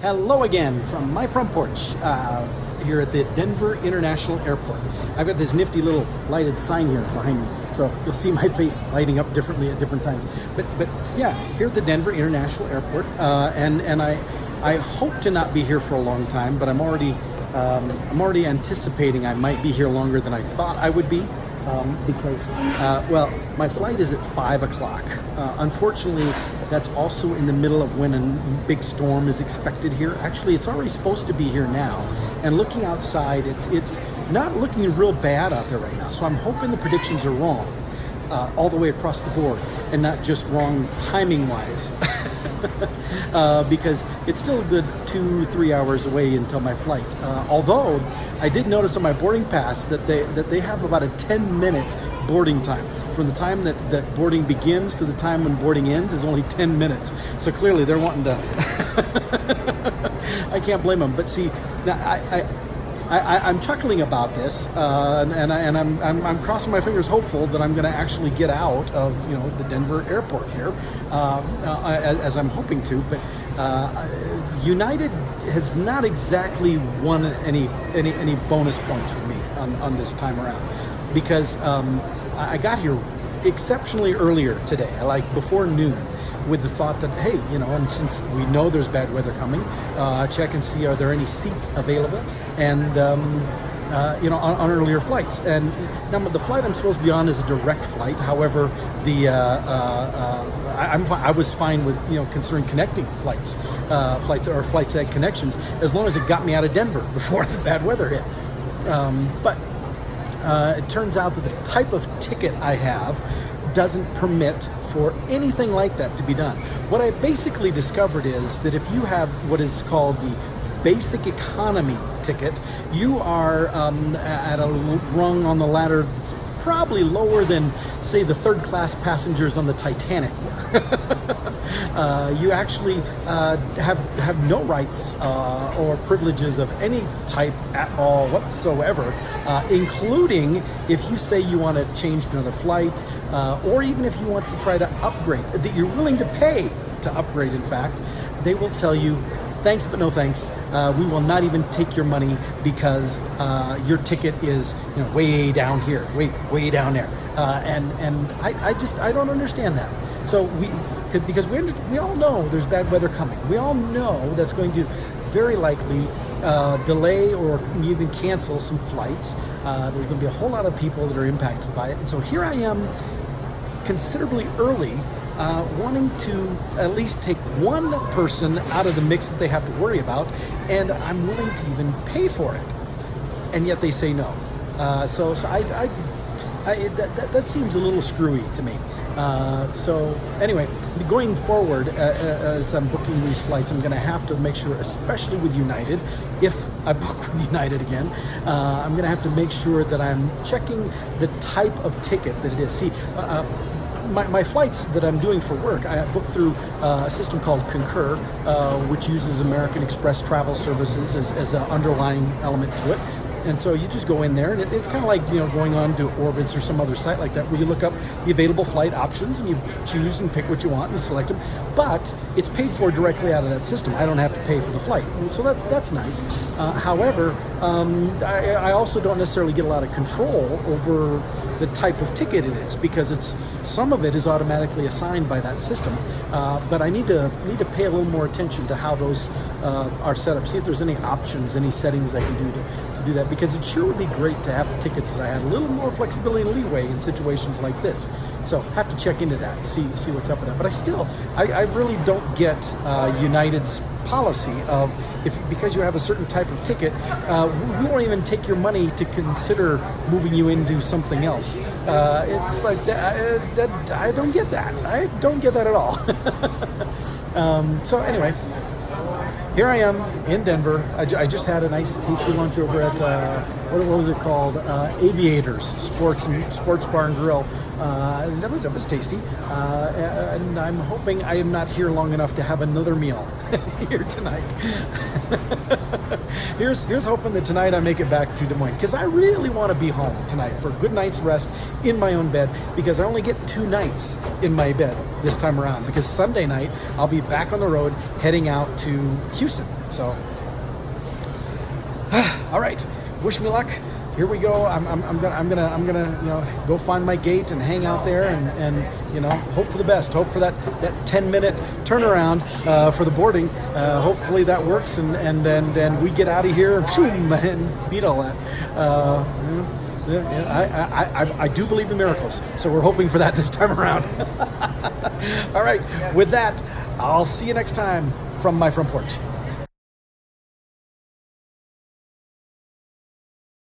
Hello again from my front porch here at the Denver International Airport. I've got this nifty little lighted sign here behind me, so you'll see my face lighting up differently at different times. But yeah, here at the Denver International Airport, and I hope to not be here for a long time, but I'm already anticipating I might be here longer than I thought I would be. Because, well, my flight is at 5 o'clock. Unfortunately, that's also in the middle of when a big storm is expected here. Actually, it's already supposed to be here now. And looking outside, it's not looking real bad out there right now. So I'm hoping the predictions are wrong all the way across the board and not just wrong timing-wise. Because it's still a good 2-3 hours away until my flight. Although I did notice on my boarding pass that they have about a 10-minute boarding time. From the time that boarding begins to the time when boarding ends is only 10 minutes. So clearly they're wanting to. I can't blame them. But see, I'm chuckling about this, and I'm crossing my fingers, hopeful that I'm going to actually get out of the Denver airport here, as I'm hoping to. But United has not exactly won any bonus points with me on this time around, because I got here exceptionally earlier today, like before noon, with the thought that, hey, and since we know there's bad weather coming, check and see are there any seats available, and on earlier flights. And now the flight I'm supposed to be on is a direct flight. However, I was fine with considering connecting flights that had connections, as long as it got me out of Denver before the bad weather hit. But it turns out that the type of ticket I have doesn't permit for anything like that to be done. What I basically discovered is that if you have what is called the basic economy ticket, you are at a rung on the ladder that's probably lower than, say, the third class passengers on the Titanic were. You actually have no rights or privileges of any type at all whatsoever, including if you say you want to change to another flight, or even if you want to try to upgrade, that you're willing to pay to upgrade. In fact, they will tell you, thanks but no thanks. We will not even take your money because your ticket is way down here, way down there, and I don't understand that. So because we all know there's bad weather coming. We all know that's going to very likely delay or even cancel some flights. There's going to be a whole lot of people that are impacted by it, and so here I am, considerably early, wanting to at least take one person out of the mix that they have to worry about, and I'm willing to even pay for it, and yet they say no. So that seems a little screwy to me. So anyway, going forward, as I'm booking these flights, I'm going to have to make sure, especially with United, if I book with United again, I'm going to have to make sure that I'm checking the type of ticket that it is. See, my flights that I'm doing for work, I book through a system called Concur, which uses American Express travel services as an underlying element to it. And so you just go in there, and it's kind of like going on to Orbitz or some other site like that, where you look up the available flight options and you choose and pick what you want and select them. But it's paid for directly out of that system. I don't have to pay for the flight, so that's nice. However, I also don't necessarily get a lot of control over the type of ticket it is, because some of it is automatically assigned by that system. But I need to pay a little more attention to how those are set up. See if there's any options, any settings I can do to do that, because it sure would be great to have tickets that I had a little more flexibility and leeway in situations like this. So have to check into that, see what's up with that. But I really don't get United's policy of, because you have a certain type of ticket, we won't even take your money to consider moving you into something else. It's like I don't get that. I don't get that at all. So anyway, here I am in Denver. I just had a nice tasty lunch over at what was it called? Aviators Sports Bar and Grill. That was tasty, and I'm hoping I am not here long enough to have another meal. here tonight. here's hoping that tonight I make it back to Des Moines, because I really want to be home tonight for a good night's rest in my own bed, because I only get 2 nights in my bed this time around, because Sunday night I'll be back on the road heading out to Houston. So all right, wish me luck. Here we go. I'm gonna go find my gate and hang out there and hope for the best. Hope for that 10-minute turnaround for the boarding. Hopefully that works and then we get out of here and beat all that. I do believe in miracles, so we're hoping for that this time around. All right, with that, I'll see you next time from my front porch.